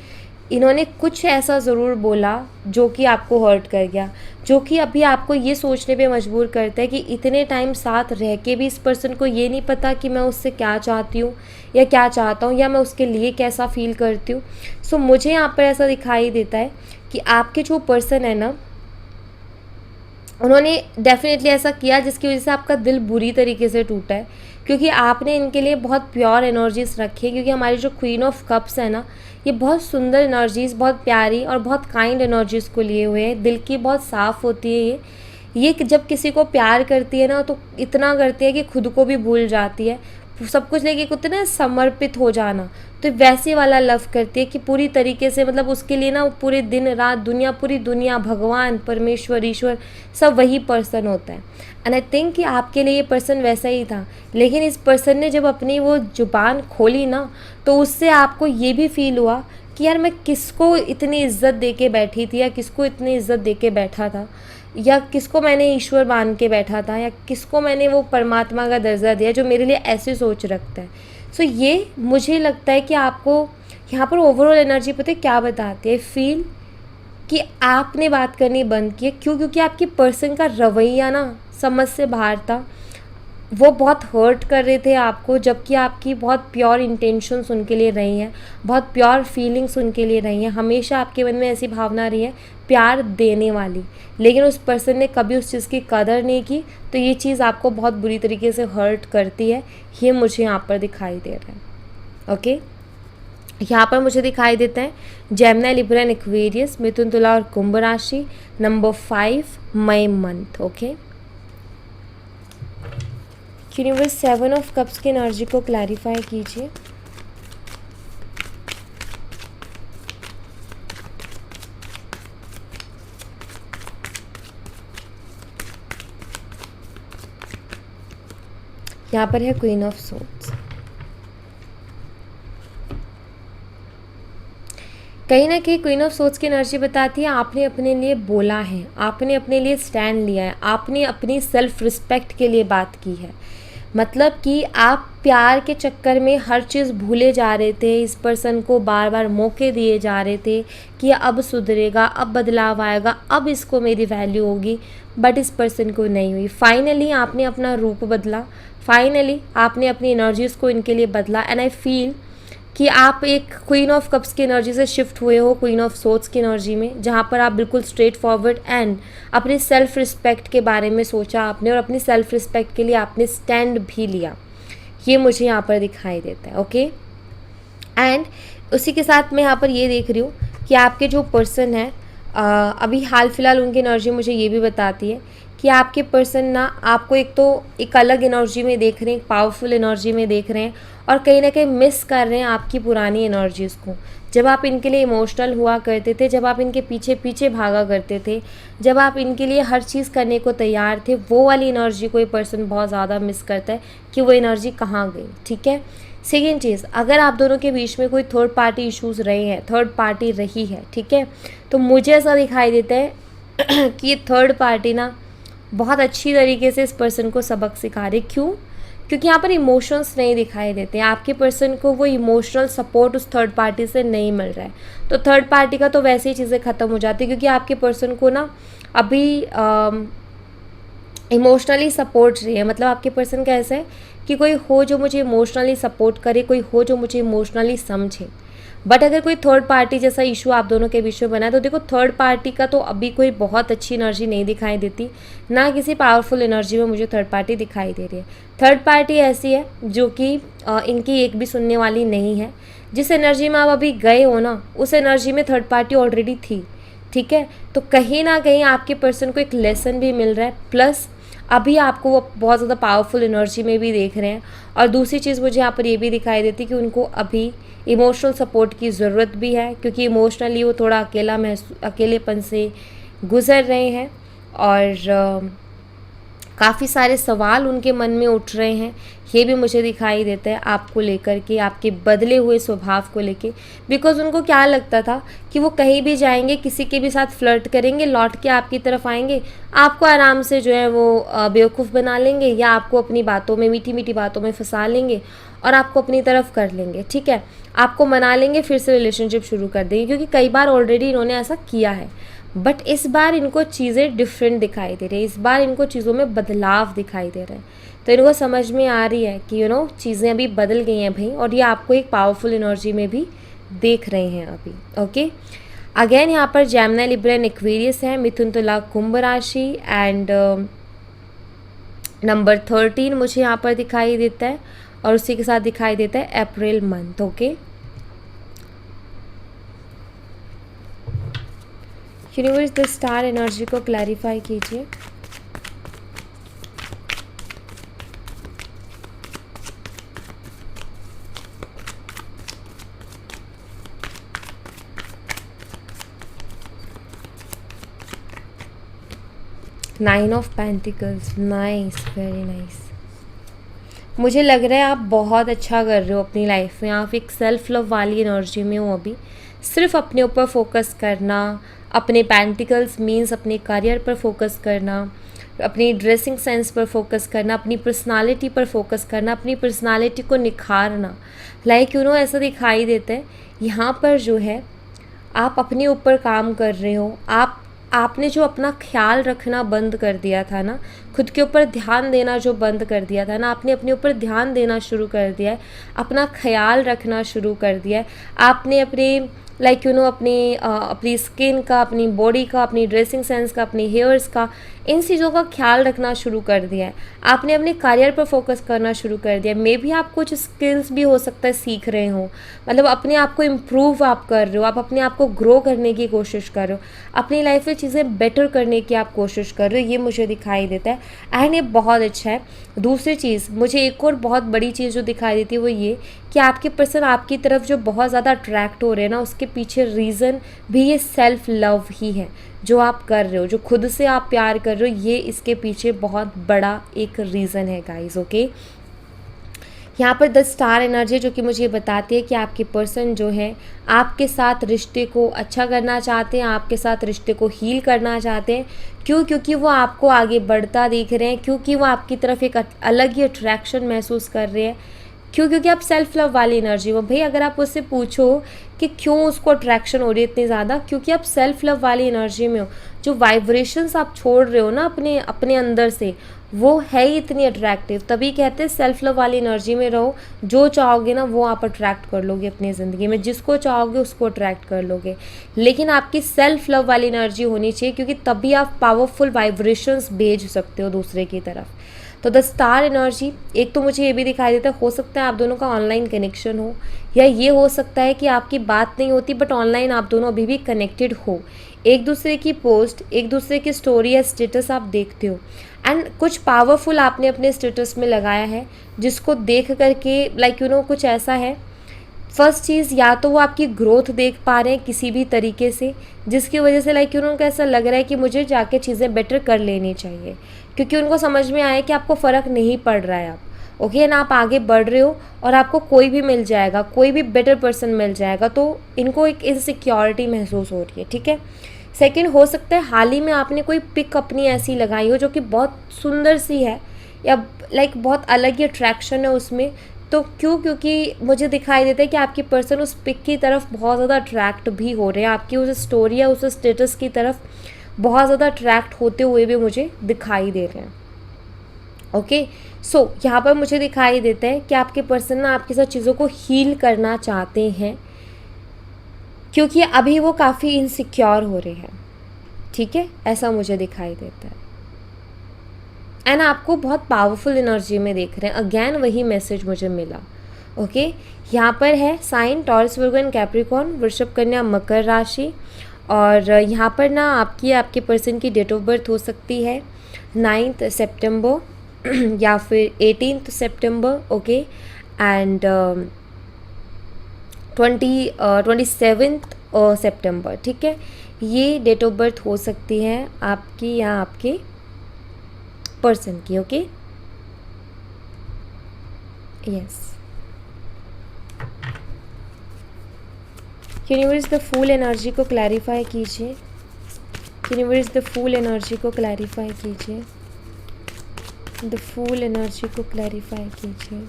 इन्होंने कुछ ऐसा ज़रूर बोला जो कि आपको हर्ट कर गया, जो कि अभी आपको ये सोचने पे मजबूर करता है कि इतने टाइम साथ रह के भी इस पर्सन को ये नहीं पता कि मैं उससे क्या चाहती हूँ या क्या चाहता हूँ या मैं उसके लिए कैसा फील करती हूँ। सो मुझे यहाँ पर ऐसा दिखाई देता है कि आपके जो पर्सन है ना, उन्होंने डेफिनेटली ऐसा किया जिसकी वजह से आपका दिल बुरी तरीके से टूटा है, क्योंकि आपने इनके लिए बहुत प्योर एनर्जीज रखी है। क्योंकि हमारी जो क्वीन ऑफ कप्स है ना, ये बहुत सुंदर एनर्जीज़, बहुत प्यारी और बहुत काइंड एनर्जीज़ को लिए हुए हैं, दिल की बहुत साफ़ होती है ये जब किसी को प्यार करती है ना तो इतना करती है कि खुद को भी भूल जाती है, सब कुछ लेके कुछ ना समर्पित हो जाना, तो वैसे वाला लव करती है कि पूरी तरीके से, मतलब उसके लिए ना पूरे दिन रात दुनिया, पूरी दुनिया, भगवान, परमेश्वर, ईश्वर, सब वही पर्सन होता है। एंड आई थिंक कि आपके लिए ये पर्सन वैसा ही था, लेकिन इस पर्सन ने जब अपनी वो जुबान खोली ना, तो उससे आपको ये भी फील हुआ कि यार मैं किसको इतनी इज्जत दे के बैठी थी, या किसको इतनी इज्जत दे के बैठा था, या किसको मैंने ईश्वर मान के बैठा था, या किसको मैंने वो परमात्मा का दर्जा दिया जो मेरे लिए ऐसी सोच रखता है। सो ये मुझे लगता है कि आपको यहाँ पर ओवरऑल एनर्जी पता है क्या बताती है, फील कि आपने बात करनी बंद की है। क्यों? क्योंकि आपकी पर्सन का रवैया ना समझ से बाहर था, वो बहुत हर्ट कर रहे थे आपको, जबकि आपकी बहुत प्योर इंटेंशंस उनके लिए रही हैं, बहुत प्योर फीलिंग्स उनके लिए रही हैं, हमेशा आपके मन में ऐसी भावना रही है प्यार देने वाली, लेकिन उस पर्सन ने कभी उस चीज़ की कदर नहीं की। तो ये चीज़ आपको बहुत बुरी तरीके से हर्ट करती है, ये मुझे यहाँ पर दिखाई दे रहा है। ओके, यहाँ पर मुझे दिखाई देता है Gemini, Libra and Aquarius, Mithun, Tula और कुंभ राशि, number 5 May month. Okay, universe 7 of cups की एनर्जी को क्लैरिफाई कीजिए। यहाँ पर है क्वीन ऑफ सोर्ड्स। कहीं ना कहीं क्वीन ऑफ सोर्ड्स की एनर्जी बताती है आपने अपने लिए बोला है, आपने अपने लिए स्टैंड लिया है, आपने अपनी सेल्फ रिस्पेक्ट के लिए बात की है। मतलब कि आप प्यार के चक्कर में हर चीज़ भूले जा रहे थे, इस पर्सन को बार बार मौके दिए जा रहे थे कि अब सुधरेगा, अब बदलाव आएगा, अब इसको मेरी वैल्यू होगी, बट इस पर्सन को नहीं हुई। फाइनली आपने अपना रूप बदला, फाइनली आपने अपनी एनर्जीज़ को इनके लिए बदला। एंड आई फील कि आप एक क्वीन ऑफ कप्स की एनर्जी से शिफ्ट हुए हो क्वीन ऑफ सोर्ड्स की एनर्जी में, जहाँ पर आप बिल्कुल स्ट्रेट फॉरवर्ड एंड अपनी सेल्फ रिस्पेक्ट के बारे में सोचा आपने, और अपनी सेल्फ रिस्पेक्ट के लिए आपने स्टैंड भी लिया, ये मुझे यहाँ पर दिखाई देता है। ओके, एंड उसी के साथ मैं यहाँ पर ये देख रही हूँ कि आपके जो पर्सन है अभी हाल फिलहाल उनकी एनर्जी मुझे ये भी बताती है कि आपके पर्सन ना आपको एक तो एक अलग एनर्जी में देख रहे हैं, पावरफुल एनर्जी में देख रहे हैं, और कहीं ना कहीं मिस कर रहे हैं आपकी पुरानी एनर्जीज़ को। जब आप इनके लिए इमोशनल हुआ करते थे, जब आप इनके पीछे पीछे भागा करते थे, जब आप इनके लिए हर चीज़ करने को तैयार थे, वो वाली एनर्जी कोई पर्सन बहुत ज़्यादा मिस करता है कि वो एनर्जी कहाँ गई। ठीक है, सेकेंड चीज़, अगर आप दोनों के बीच में कोई थर्ड पार्टी इशूज़ रहे हैं, थर्ड पार्टी रही है, ठीक है, तो मुझे ऐसा दिखाई देता है कि ये थर्ड पार्टी ना बहुत अच्छी तरीके से इस पर्सन को सबक सिखा रही। क्यों? क्योंकि यहाँ पर इमोशंस नहीं दिखाई देते हैं, आपके पर्सन को वो इमोशनल सपोर्ट उस थर्ड पार्टी से नहीं मिल रहा है। तो थर्ड पार्टी का तो वैसे ही चीज़ें ख़त्म हो जाती है, क्योंकि आपके पर्सन को ना अभी इमोशनली सपोर्ट चाहिए। मतलब आपके पर्सन का ऐसा है कि कोई हो जो मुझे इमोशनली सपोर्ट करे, कोई हो जो मुझे इमोशनली समझे। बट अगर कोई थर्ड पार्टी जैसा इशू आप दोनों के बीच में बना है, तो देखो थर्ड पार्टी का तो अभी कोई बहुत अच्छी एनर्जी नहीं दिखाई देती, ना किसी पावरफुल एनर्जी में मुझे थर्ड पार्टी दिखाई दे रही है। थर्ड पार्टी ऐसी है जो कि इनकी एक भी सुनने वाली नहीं है। जिस एनर्जी में आप अभी गए हो ना, उस एनर्जी में थर्ड पार्टी ऑलरेडी थी, ठीक है। तो कहीं ना कहीं आपके पर्सन को एक लेसन भी मिल रहा है, प्लस अभी आपको वो बहुत ज़्यादा पावरफुल एनर्जी में भी देख रहे हैं। और दूसरी चीज़ मुझे यहाँ पर ये भी दिखाई देती कि उनको अभी इमोशनल सपोर्ट की ज़रूरत भी है, क्योंकि इमोशनली वो थोड़ा अकेलेपन से गुज़र रहे हैं और काफ़ी सारे सवाल उनके मन में उठ रहे हैं। ये भी मुझे दिखाई देता है आपको लेकर के, आपके बदले हुए स्वभाव को लेके। बिकॉज उनको क्या लगता था कि वो कहीं भी जाएंगे, किसी के भी साथ फ्लर्ट करेंगे, लौट के आपकी तरफ आएंगे, आपको आराम से जो है वो बेवकूफ़ बना लेंगे, या आपको अपनी बातों में, मीठी मीठी बातों में फंसा लेंगे और आपको अपनी तरफ कर लेंगे, ठीक है। आपको मना लेंगे, फिर से रिलेशनशिप शुरू कर देंगे, क्योंकि कई बार ऑलरेडी इन्होंने ऐसा किया है। बट इस बार इनको चीज़ें डिफरेंट दिखाई दे रही है, इस बार इनको चीज़ों में बदलाव दिखाई दे रहा है। तो इनको समझ में आ रही है कि चीज़ें अभी बदल गई हैं भाई, और ये आपको एक पावरफुल एनर्जी में भी देख रहे हैं अभी। ओके, अगेन यहाँ पर जेमिनी, लिब्रा एंड एक्वेरियस है, मिथुन, तुला, कुंभ राशि एंड नंबर 13 मुझे यहाँ पर दिखाई देता है, और उसी के साथ दिखाई देता है April month. Okay, universe the star energy को क्लैरिफाई कीजिए। Nine of pentacles, nice, very nice. मुझे लग रहा है आप बहुत अच्छा कर रहे हो अपनी लाइफ में, आप एक सेल्फ लव वाली एनर्जी में हो अभी। सिर्फ अपने ऊपर फोकस करना, अपने पेंटिकल्स मीन्स अपने करियर पर फोकस करना, अपनी ड्रेसिंग सेंस पर फोकस करना, अपनी पर्सनालिटी पर फोकस करना, अपनी पर्सनालिटी को निखारना। लाइक ऐसा दिखाई देता है यहाँ पर जो है आप अपने ऊपर काम कर रहे हो। आपने जो अपना ख्याल रखना बंद कर दिया था ना, खुद के ऊपर ध्यान देना जो बंद कर दिया था ना, आपने अपने ऊपर ध्यान देना शुरू कर दिया है, अपना ख्याल रखना शुरू कर दिया है। आपने अपनी स्किन का, अपनी बॉडी का, अपनी ड्रेसिंग सेंस का, अपनी हेयर्स का, इन चीज़ों का ख्याल रखना शुरू कर दिया है। आपने अपने करियर पर फोकस करना शुरू कर दिया है। मे भी आप कुछ स्किल्स भी हो सकता है सीख रहे हो, मतलब अपने आप को इम्प्रूव आप कर रहे हो, आप अपने आप को ग्रो करने की कोशिश कर रहे हो, अपनी लाइफ में चीज़ें बेटर करने की आप कोशिश कर रहे हो, ये मुझे दिखाई देता है। एंड ये बहुत अच्छा है। दूसरी चीज़ मुझे एक और बहुत बड़ी चीज़ जो दिखाई देती है वो ये कि आपके पर्सन आपकी तरफ जो बहुत ज़्यादा अट्रैक्ट हो रहे हैं ना, उसके पीछे रीज़न भी ये सेल्फ लव ही है जो आप कर रहे हो, जो खुद से आप प्यार कर रहे हो, ये इसके पीछे बहुत बड़ा एक रीज़न है गाइस। ओके, यहाँ पर द स्टार एनर्जी जो कि मुझे बताती है कि आपके पर्सन जो है आपके साथ रिश्ते को अच्छा करना चाहते हैं, आपके साथ रिश्ते को हील करना चाहते हैं। क्यों? क्योंकि वो आपको आगे बढ़ता देख रहे हैं, क्योंकि वो आपकी तरफ एक अलग ही अट्रैक्शन महसूस कर रहे हैं। क्यों? क्योंकि आप सेल्फ लव वाली एनर्जी हो भाई। अगर आप उससे पूछो कि क्यों उसको अट्रैक्शन हो रही है इतनी ज़्यादा, क्योंकि आप सेल्फ लव वाली एनर्जी में हो। जो वाइब्रेशंस आप छोड़ रहे हो ना अपने अंदर से, वो है ही इतनी अट्रैक्टिव। तभी कहते हैं सेल्फ लव वाली एनर्जी में रहो, जो चाहोगे ना वो आप अट्रैक्ट कर लोगे अपनी ज़िंदगी में, जिसको चाहोगे उसको अट्रैक्ट कर लोगे। लेकिन आपकी सेल्फ लव वाली एनर्जी होनी चाहिए, क्योंकि तभी आप पावरफुल वाइब्रेशंस भेज सकते हो दूसरे की तरफ। तो द स्टार एनर्जी, एक तो मुझे ये भी दिखाई देता है, हो सकता है आप दोनों का ऑनलाइन कनेक्शन हो, या ये हो सकता है कि आपकी बात नहीं होती बट ऑनलाइन आप दोनों अभी भी कनेक्टेड हो। एक दूसरे की पोस्ट, एक दूसरे की स्टोरी या स्टेटस आप देखते हो, एंड कुछ पावरफुल आपने अपने स्टेटस में लगाया है, जिसको देख करके कुछ ऐसा है। फर्स्ट चीज़, या तो वो आपकी ग्रोथ देख पा रहे हैं किसी भी तरीके से, जिसकी वजह से उनको ऐसा लग रहा है कि मुझे जाके चीज़ें बेटर कर लेनी चाहिए, क्योंकि उनको समझ में आया कि आपको फ़र्क नहीं पड़ रहा है अब। ओके ना, आप आगे बढ़ रहे हो और आपको कोई भी मिल जाएगा, कोई भी बेटर पर्सन मिल जाएगा, तो इनको एक इनसिक्योरिटी महसूस हो रही है। ठीक है। सेकंड, हो सकता है हाल ही में आपने कोई पिक अपनी ऐसी लगाई हो जो कि बहुत सुंदर सी है, या लाइक बहुत अलग ही अट्रैक्शन है उसमें। तो क्यों? क्योंकि मुझे दिखाई देता है कि आपकी पर्सन उस पिक की तरफ बहुत ज़्यादा अट्रैक्ट भी हो रहे हैं, आपकी उस स्टोरी या उस स्टेटस की तरफ बहुत ज़्यादा अट्रैक्ट होते हुए भी मुझे दिखाई दे रहे हैं। ओके, सो यहाँ पर मुझे दिखाई देता है कि आपके पर्सन ना आपके साथ चीज़ों को हील करना चाहते हैं, क्योंकि अभी वो काफ़ी इनसिक्योर हो रहे हैं। ठीक है, ऐसा मुझे दिखाई देता है। एंड आपको बहुत पावरफुल एनर्जी में देख रहे हैं। अगेन वही मैसेज मुझे मिला। ओके, यहाँ पर है sign Taurus Virgo and Capricorn, Vrishabh Kanya मकर राशि। और यहाँ पर ना आपके पर्सन की डेट ऑफ बर्थ हो सकती है 9 सितंबर या फिर 18 सितंबर। ओके, एंड 27 सितंबर। ठीक है, ये डेट ऑफ बर्थ हो सकती है आपकी या आपके पर्सन की। Okay, yes. Universe the full energy को क्लैरिफाई कीजिए। यूनिवर्स द फुल एनर्जी को क्लैरिफाई कीजिए। द फुल एनर्जी को क्लैरिफाई कीजिए।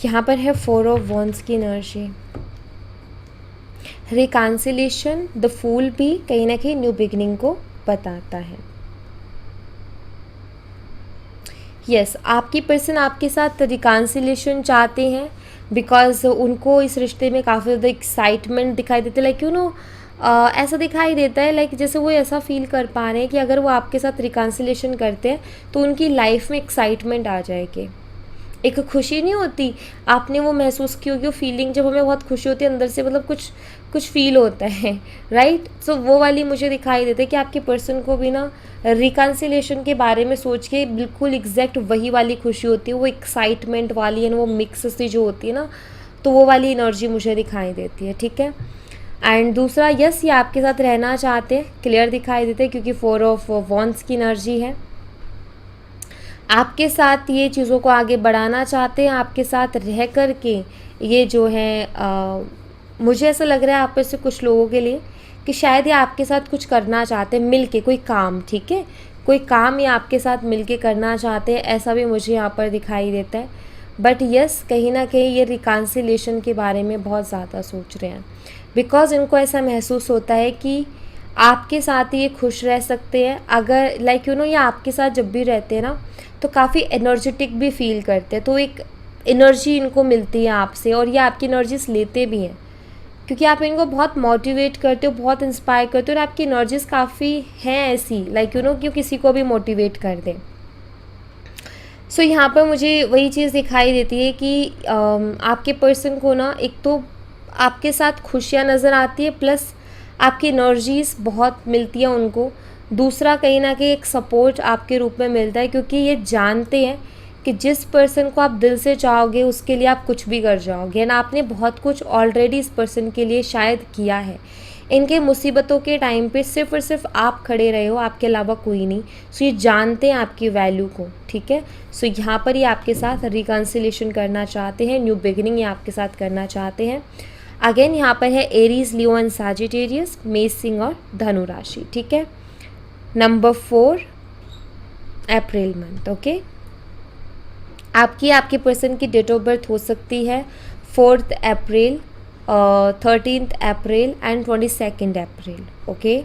यहाँ पर है 4 ऑफ वॉन्ड्स की एनर्जी। रिकॉन्सिलेशन, द फूल भी कहीं ना कहीं न्यू बिगिनिंग को बताता है। यस, आपकी पर्सन आपके साथ रिकॉन्सिलेशन चाहते हैं बिकॉज उनको इस रिश्ते में काफ़ी ज़्यादा एक्साइटमेंट दिखाई देती है। लाइक यू नो, ऐसा दिखाई देता है लाइक जैसे वो ऐसा फील कर पा रहे हैं कि अगर वो आपके साथ रिकॉन्सिलेशन करते हैं तो उनकी लाइफ में एक्साइटमेंट आ जाएगी। एक खुशी नहीं होती, आपने वो महसूस की होगी वो फीलिंग, जब हमें बहुत खुशी होती है अंदर से, मतलब कुछ फील होता है, राइट। सो वो वाली मुझे दिखाई देता है कि आपके पर्सन को भी ना रिकॉन्सिलेशन के बारे में सोच के बिल्कुल एग्जैक्ट वही वाली खुशी होती है, वो एक्साइटमेंट वाली है ना, वो मिक्स सी जो होती है ना, तो वो वाली एनर्जी मुझे दिखाई देती है। ठीक है, एंड दूसरा, यस, ये आपके साथ रहना चाहते हैं, क्लियर दिखाई देते हैं क्योंकि 4 ऑफ वॉन्ड्स की एनर्जी है। आपके साथ ये चीज़ों को आगे बढ़ाना चाहते हैं, आपके साथ रह कर के ये जो है मुझे ऐसा लग रहा है आप में से कुछ लोगों के लिए कि शायद ये आपके साथ कुछ करना चाहते हैं मिल के, कोई काम। ठीक है, कोई काम ये आपके साथ मिल के करना चाहते हैं, ऐसा भी मुझे यहाँ पर दिखाई देता है। बट यस, कहीं ना कहीं ये रिकॉन्सिलेशन के बारे में बहुत ज़्यादा सोच रहे हैं बिकॉज इनको ऐसा महसूस होता है कि आपके साथ ये खुश रह सकते हैं अगर लाइक यू नो, ये आपके साथ जब भी रहते हैं ना तो काफ़ी एनर्जेटिक भी फील करते हैं, तो एक एनर्जी इनको मिलती है आपसे और ये आपकी एनर्जीज लेते भी हैं क्योंकि आप इनको बहुत मोटिवेट करते हो, बहुत इंस्पायर करते हो और आपकी एनर्जीज काफ़ी हैं ऐसी लाइक यू नो कि किसी को भी मोटिवेट कर दें। सो यहाँ पर मुझे वही चीज़ दिखाई देती है कि आपके पर्सन को ना एक तो आपके साथ खुशियाँ नज़र आती है, प्लस आपकी एनर्जीज बहुत मिलती है उनको। दूसरा, कहीं ना कहीं एक सपोर्ट आपके रूप में मिलता है क्योंकि ये जानते हैं कि जिस पर्सन को आप दिल से चाहोगे उसके लिए आप कुछ भी कर जाओगे ना, आपने बहुत कुछ ऑलरेडी इस पर्सन के लिए शायद किया है। इनके मुसीबतों के टाइम पे सिर्फ और सिर्फ आप खड़े रहे हो, आपके अलावा कोई नहीं। सो ये जानते हैं आपकी वैल्यू को। ठीक है, सो यहाँ पर ये आपके साथ रिकॉन्सिलेशन करना चाहते हैं, न्यू बिगिनिंग ये आपके साथ करना चाहते हैं। अगेन यहाँ पर है एरीज, लियो एंड सैजिटेरियस, मेष, सिंह और धनु राशि। ठीक है, नंबर 4 अप्रैल मंथ। ओके, आपके पर्सन की डेट ऑफ बर्थ हो सकती है 4 अप्रैल, 13 अप्रैल एंड 22 अप्रैल। ओके,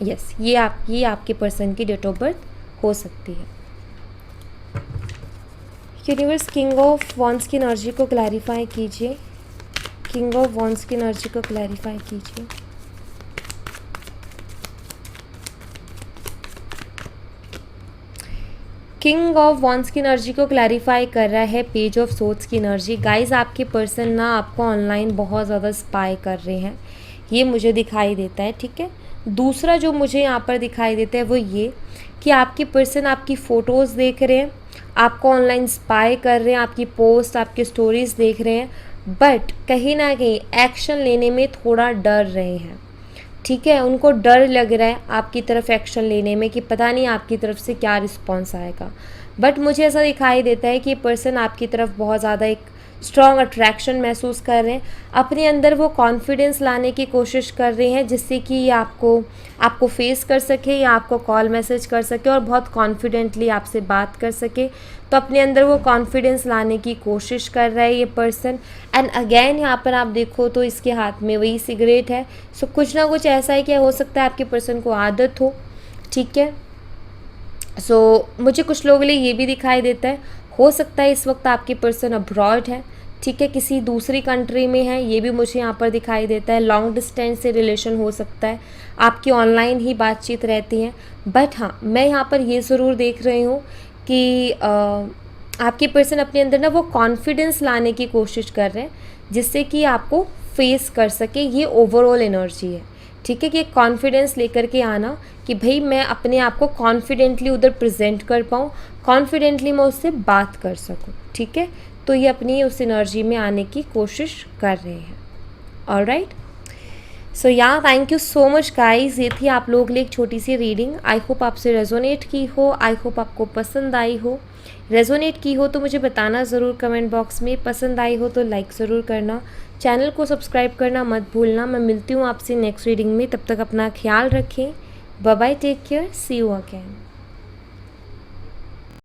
यस, ये आपके पर्सन की डेट ऑफ बर्थ हो सकती है। यूनिवर्स किंग ऑफ वॉन्ड्स की एनर्जी को क्लैरिफाई कीजिए। किंग ऑफ वॉन्ड्स की एनर्जी को क्लैरिफाई कीजिए। किंग ऑफ वॉन्ड्स की एनर्जी को क्लैरिफाई कर रहा है पेज ऑफ सोर्ड्स की एनर्जी। गाइज, आपके पर्सन ना आपको ऑनलाइन बहुत ज़्यादा स्पाई कर रहे हैं, ये मुझे दिखाई देता है। ठीक है, दूसरा जो मुझे यहाँ पर दिखाई देता है वो ये कि आपके पर्सन आपकी फ़ोटोज़ देख रहे हैं, आपको ऑनलाइन स्पाई कर रहे हैं, आपकी पोस्ट, आपकी स्टोरीज़ देख रहे हैं, बट कहीं ना कहीं एक्शन लेने में थोड़ा डर रहे हैं। ठीक है, उनको डर लग रहा है आपकी तरफ एक्शन लेने में कि पता नहीं आपकी तरफ से क्या रिस्पॉन्स आएगा। बट मुझे ऐसा दिखाई देता है कि ये पर्सन आपकी तरफ बहुत ज़्यादा एक स्ट्रॉन्ग अट्रैक्शन महसूस कर रहे हैं, अपने अंदर वो कॉन्फिडेंस लाने की कोशिश कर रहे हैं जिससे कि ये आपको फेस कर सके या आपको कॉल मैसेज कर सके और बहुत कॉन्फिडेंटली आपसे बात कर सके। तो अपने अंदर वो कॉन्फिडेंस लाने की कोशिश कर रहा है ये पर्सन। एंड अगेन यहाँ पर आप देखो तो इसके हाथ में वही सिगरेट है। सो कुछ ना कुछ ऐसा है कि हो सकता है आपके पर्सन को आदत हो, ठीक है। सो मुझे कुछ लोगों के लिए ये भी दिखाई देता है, हो सकता है इस वक्त आपके पर्सन अब्रॉड है, ठीक है, किसी दूसरी कंट्री में है, ये भी मुझे यहाँ पर दिखाई देता है। लॉन्ग डिस्टेंस से रिलेशन हो सकता है, आपकी ऑनलाइन ही बातचीत रहती है। बट हाँ, मैं यहाँ पर ये ज़रूर देख रही हूँ कि आपके पर्सन अपने अंदर ना वो कॉन्फिडेंस लाने की कोशिश कर रहे हैं जिससे कि आपको फेस कर सके। ये ओवरऑल एनर्जी है, ठीक है, कि कॉन्फिडेंस लेकर के आना कि भाई मैं अपने आप को कॉन्फिडेंटली उधर प्रेजेंट कर पाऊँ, कॉन्फिडेंटली मैं उससे बात कर सकूँ, ठीक है। तो ये अपनी उस एनर्जी में आने की कोशिश कर रहे हैं। ऑलराइट, सो या thank you so much guys. ये थी आप लोगों के लिए एक छोटी सी रीडिंग। आई होप आपसे रेजोनेट की हो, आई होप आपको पसंद आई हो। रेजोनेट की हो तो मुझे बताना ज़रूर कमेंट बॉक्स में, पसंद आई हो तो लाइक ज़रूर करना, चैनल को सब्सक्राइब करना मत भूलना। मैं मिलती हूँ आपसे नेक्स्ट रीडिंग में, तब तक अपना ख्याल रखें। Bye bye, take care, see you again.